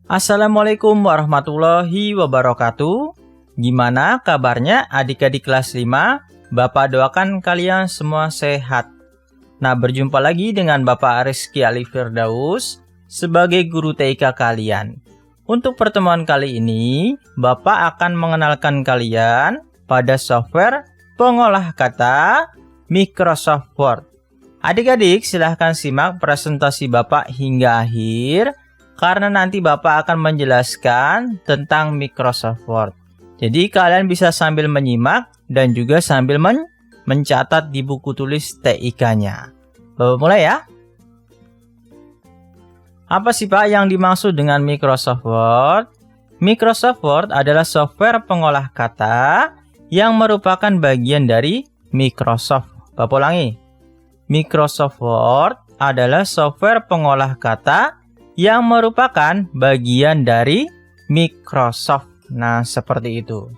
Assalamualaikum warahmatullahi wabarakatuh. Gimana kabarnya adik-adik kelas 5? Bapak doakan kalian semua sehat. Nah, berjumpa lagi dengan Bapak Rizky Ali Firdaus sebagai guru TIK kalian. Untuk pertemuan kali ini, Bapak akan mengenalkan kalian pada software pengolah kata Microsoft Word. Adik-adik silahkan simak presentasi Bapak hingga akhir, karena nanti Bapak akan menjelaskan tentang Microsoft Word. Jadi kalian bisa sambil menyimak dan juga sambil mencatat di buku tulis TIK-nya. Bapak mulai ya. Apa sih Pak yang dimaksud dengan Microsoft Word? Microsoft Word adalah software pengolah kata yang merupakan bagian dari Microsoft. Bapak ulangi. Microsoft Word adalah software pengolah kata yang merupakan bagian dari Microsoft. Nah, seperti itu.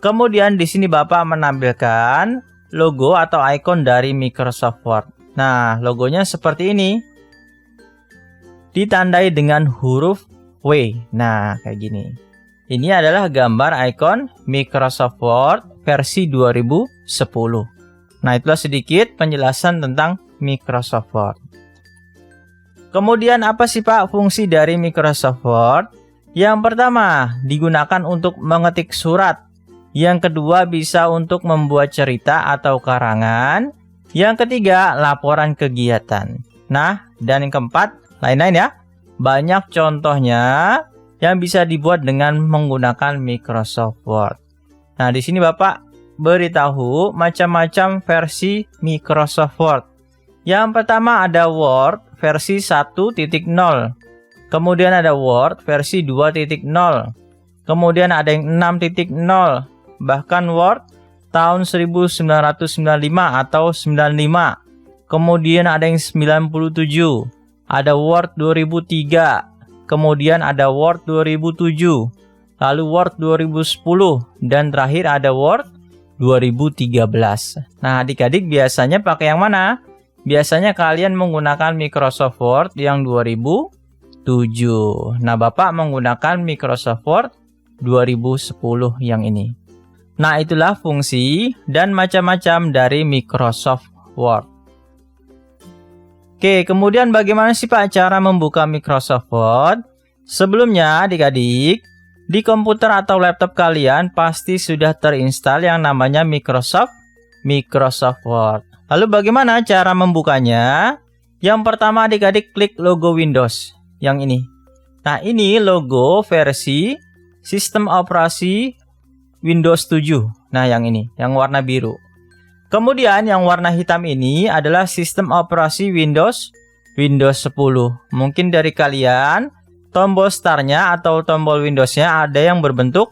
Kemudian di sini Bapak menampilkan logo atau ikon dari Microsoft Word. Nah, logonya seperti ini. Ditandai dengan huruf W. Nah, kayak gini. Ini adalah gambar ikon Microsoft Word versi 2010. Nah, itulah sedikit penjelasan tentang Microsoft Word. Kemudian apa sih Pak fungsi dari Microsoft Word? Yang pertama, digunakan untuk mengetik surat. Yang kedua, bisa untuk membuat cerita atau karangan. Yang ketiga, laporan kegiatan. Nah, dan yang keempat, lain-lain ya. Banyak contohnya yang bisa dibuat dengan menggunakan Microsoft Word. Nah, di sini Bapak beritahu macam-macam versi Microsoft Word. Yang pertama ada Word versi 1.0. Kemudian ada Word versi 2.0. Kemudian ada yang 6.0. Bahkan Word tahun 1995 atau 95. Kemudian ada yang 97. Ada Word 2003. Kemudian ada Word 2007. Lalu Word 2010. Dan terakhir ada Word 2013. Nah, adik-adik biasanya pakai yang mana? Biasanya kalian menggunakan Microsoft Word yang 2007. Nah, Bapak menggunakan Microsoft Word 2010 yang ini. Nah, itulah fungsi dan macam-macam dari Microsoft Word. Oke, kemudian bagaimana sih Pak cara membuka Microsoft Word? Sebelumnya adik-adik, di komputer atau laptop kalian pasti sudah terinstall yang namanya Microsoft Word. Lalu bagaimana cara membukanya? Yang pertama adik-adik klik logo Windows yang ini. Nah, ini logo versi sistem operasi Windows 7. Nah, yang ini, yang warna biru. Kemudian yang warna hitam ini adalah sistem operasi Windows 10. Mungkin dari kalian tombol startnya atau tombol Windows-nya ada yang berbentuk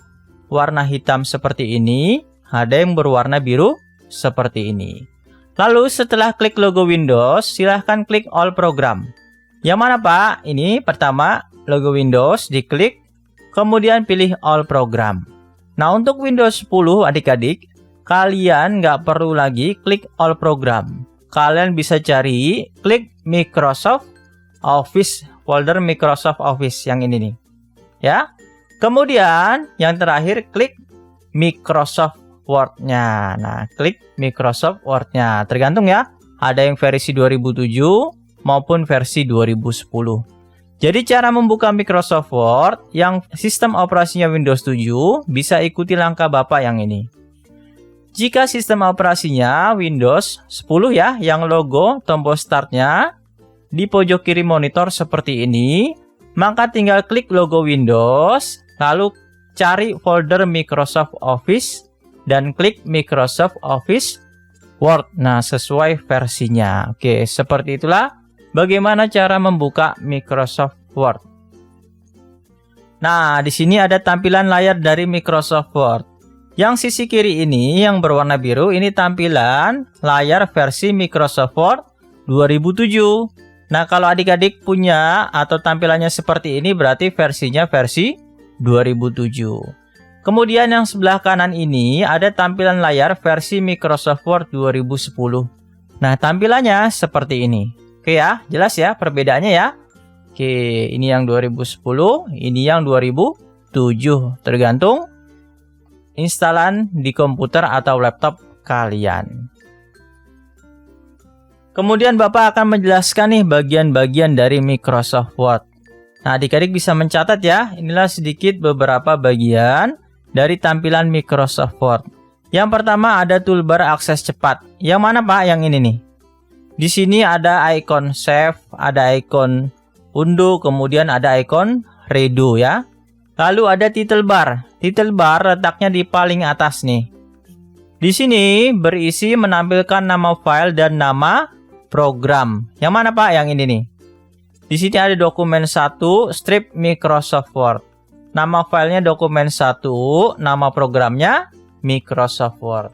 warna hitam seperti ini, ada yang berwarna biru seperti ini. Lalu setelah klik logo Windows, silahkan klik All Program. Yang mana Pak? Ini pertama logo Windows diklik, kemudian pilih All Program. Nah, untuk Windows 10 adik-adik, kalian nggak perlu lagi klik All Program. Kalian bisa cari, klik Microsoft Office, folder Microsoft Office yang ini nih. Ya. Kemudian yang terakhir klik Microsoft Word-nya. Nah, klik Microsoft Word-nya. Tergantung ya. Ada yang versi 2007 maupun versi 2010. Jadi cara membuka Microsoft Word yang sistem operasinya Windows 7 bisa ikuti langkah Bapak yang ini. Jika sistem operasinya Windows 10 ya, yang logo tombol startnya di pojok kiri monitor seperti ini, maka tinggal klik logo Windows, lalu cari folder Microsoft Office, dan klik Microsoft Office Word. Nah, sesuai versinya. Oke, seperti itulah bagaimana cara membuka Microsoft Word. Nah, di sini ada tampilan layar dari Microsoft Word. Yang sisi kiri ini, yang berwarna biru, ini tampilan layar versi Microsoft Word 2007. Nah, kalau adik-adik punya atau tampilannya seperti ini berarti versinya versi 2007. Kemudian yang sebelah kanan ini ada tampilan layar versi Microsoft Word 2010. Nah, tampilannya seperti ini. Oke ya, jelas ya perbedaannya ya. Oke, ini yang 2010, ini yang 2007, tergantung instalan di komputer atau laptop kalian. Kemudian Bapak akan menjelaskan nih bagian-bagian dari Microsoft Word. Nah, adik-adik bisa mencatat ya, inilah sedikit beberapa bagian dari tampilan Microsoft Word. Yang pertama ada toolbar akses cepat. Yang mana Pak? Yang ini nih. Di sini ada icon save, ada icon undo, kemudian ada icon redo ya. Lalu ada title bar. Title bar letaknya di paling atas nih. Di sini berisi menampilkan nama file dan nama program. Yang mana Pak? Yang ini nih. Di sini ada dokumen 1 strip Microsoft Word. Nama filenya dokumen 1, nama programnya Microsoft Word.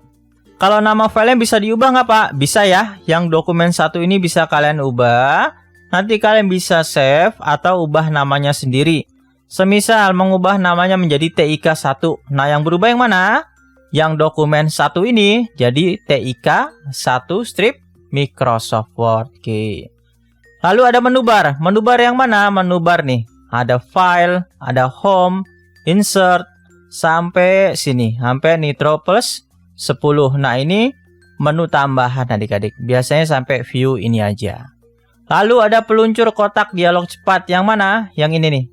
Kalau nama filenya bisa diubah nggak Pak? Bisa ya. Yang dokumen 1 ini bisa kalian ubah. Nanti kalian bisa save atau ubah namanya sendiri. Semisal mengubah namanya menjadi TIK 1. Nah, yang berubah yang mana? Yang dokumen 1 ini jadi TIK 1 strip Microsoft Word. Oke. Lalu ada menu bar. Menu bar yang mana? Menu bar nih. Ada file, ada home, insert, sampai sini. Sampai Nitro plus 10. Nah, ini menu tambahan adik-adik. Biasanya sampai view ini aja. Lalu ada peluncur kotak dialog cepat. Yang mana? Yang ini nih.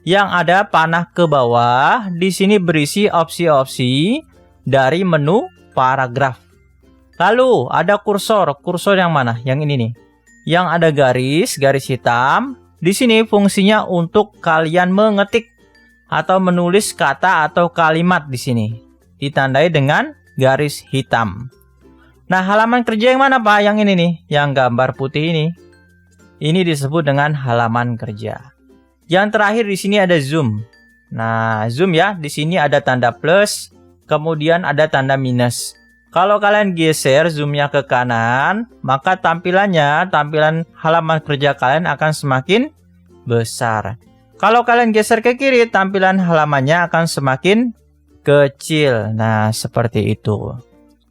Yang ada panah ke bawah. Di sini berisi opsi-opsi dari menu paragraf. Lalu ada kursor. Kursor yang mana? Yang ini nih. Yang ada garis hitam. Di sini fungsinya untuk kalian mengetik atau menulis kata atau kalimat di sini. Ditandai dengan garis hitam. Nah, halaman kerja yang mana Pak? Yang ini nih. Yang gambar putih ini. Ini disebut dengan halaman kerja. Yang terakhir di sini ada zoom. Nah, zoom ya. Di sini ada tanda plus. Kemudian ada tanda minus. Kalau kalian geser zoomnya ke kanan, maka tampilan halaman kerja kalian akan semakin besar. Kalau kalian geser ke kiri, tampilan halamannya akan semakin kecil. Nah, seperti itu.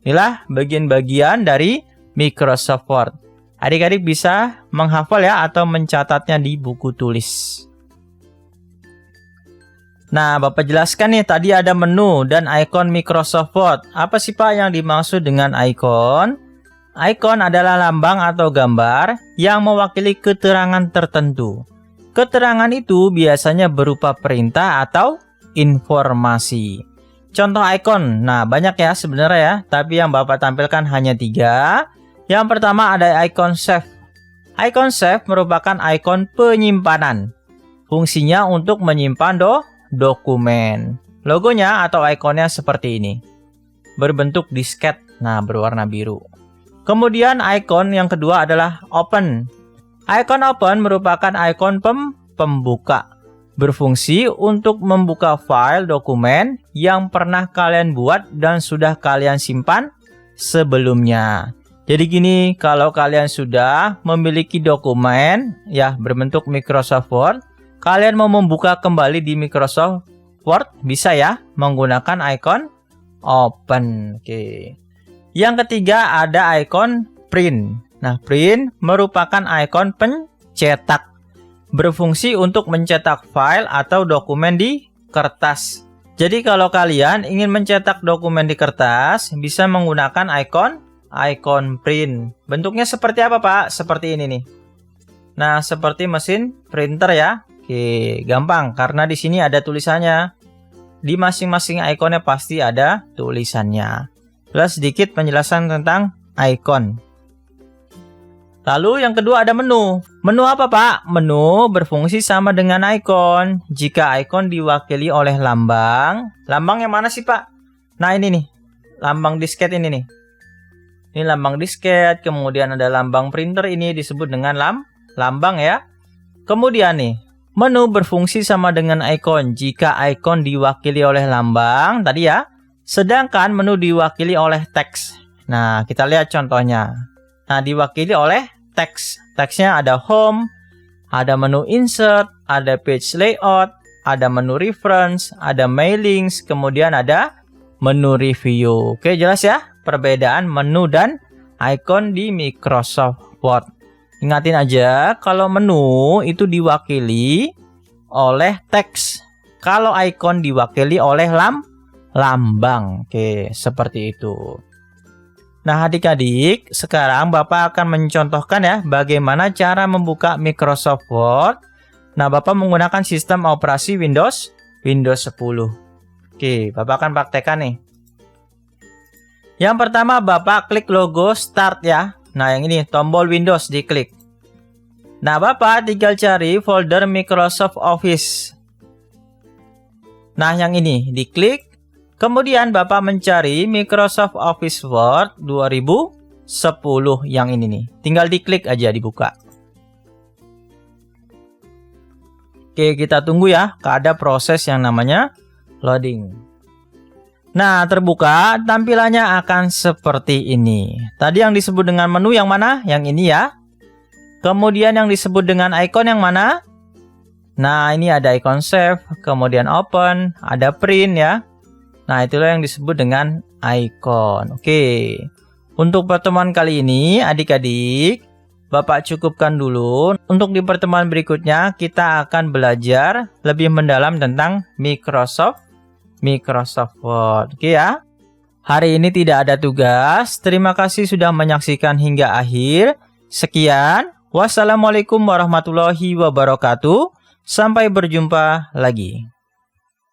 Inilah bagian-bagian dari Microsoft Word. Adik-adik bisa menghafal ya atau mencatatnya di buku tulis. Nah, Bapak jelaskan nih, tadi ada menu dan icon Microsoft Word. Apa sih Pak yang dimaksud dengan icon? Icon adalah lambang atau gambar yang mewakili keterangan tertentu. Keterangan itu biasanya berupa perintah atau informasi. Contoh icon, nah banyak ya sebenarnya ya, tapi yang Bapak tampilkan hanya 3. Yang pertama ada icon save. Icon save merupakan icon penyimpanan. Fungsinya untuk menyimpan dokumen. Logonya atau ikonnya seperti ini. Berbentuk disket, nah berwarna biru. Kemudian icon yang kedua adalah open. Icon open merupakan icon pembuka. Berfungsi untuk membuka file dokumen yang pernah kalian buat dan sudah kalian simpan sebelumnya. Jadi gini, kalau kalian sudah memiliki dokumen ya berbentuk Microsoft Word, kalian mau membuka kembali di Microsoft Word, bisa ya menggunakan icon open. Oke. Yang ketiga ada icon print. Nah, print merupakan icon pencetak. Berfungsi untuk mencetak file atau dokumen di kertas. Jadi kalau kalian ingin mencetak dokumen di kertas, bisa menggunakan icon print. Bentuknya seperti apa Pak? Seperti ini nih. Nah, seperti mesin printer ya. Oke, gampang karena di sini ada tulisannya. Di masing-masing ikonnya pasti ada tulisannya. Plus sedikit penjelasan tentang icon. Lalu yang kedua ada menu. Menu apa Pak? Menu berfungsi sama dengan icon. Jika icon diwakili oleh lambang. Lambang yang mana sih Pak? Nah ini nih. Lambang disket ini nih. Ini lambang disket. Kemudian ada lambang printer, ini disebut dengan lambang ya. Kemudian nih. Menu berfungsi sama dengan icon jika icon diwakili oleh lambang tadi ya. Sedangkan menu diwakili oleh teks. Nah, kita lihat contohnya. Nah, diwakili oleh teks. Teksnya ada home, ada menu insert, ada page layout, ada menu reference, ada mailings, kemudian ada menu review. Oke, jelas ya perbedaan menu dan icon di Microsoft Word. Ingatin aja, kalau menu itu diwakili oleh teks. Kalau icon diwakili oleh lambang. Oke, seperti itu. Nah, adik-adik, sekarang Bapak akan mencontohkan ya bagaimana cara membuka Microsoft Word. Nah, Bapak menggunakan sistem operasi Windows 10. Oke, Bapak akan praktekkan nih. Yang pertama, Bapak klik logo Start ya. Nah, yang ini tombol Windows diklik. Nah, Bapak tinggal cari folder Microsoft Office. Nah, yang ini diklik. Kemudian Bapak mencari Microsoft Office Word 2010 yang ini nih. Tinggal diklik aja dibuka. Oke, kita tunggu ya. Ada proses yang namanya loading. Nah, terbuka, tampilannya akan seperti ini. Tadi yang disebut dengan menu yang mana? Yang ini ya. Kemudian yang disebut dengan icon yang mana? Nah, ini ada icon save, kemudian open, ada print ya. Nah, itulah yang disebut dengan icon. Oke. Untuk pertemuan kali ini, adik-adik, Bapak cukupkan dulu. Untuk di pertemuan berikutnya, kita akan belajar lebih mendalam tentang Microsoft Word. Oke ya. Hari ini tidak ada tugas. Terima kasih sudah menyaksikan hingga akhir. Sekian. Wassalamualaikum warahmatullahi wabarakatuh. Sampai berjumpa lagi.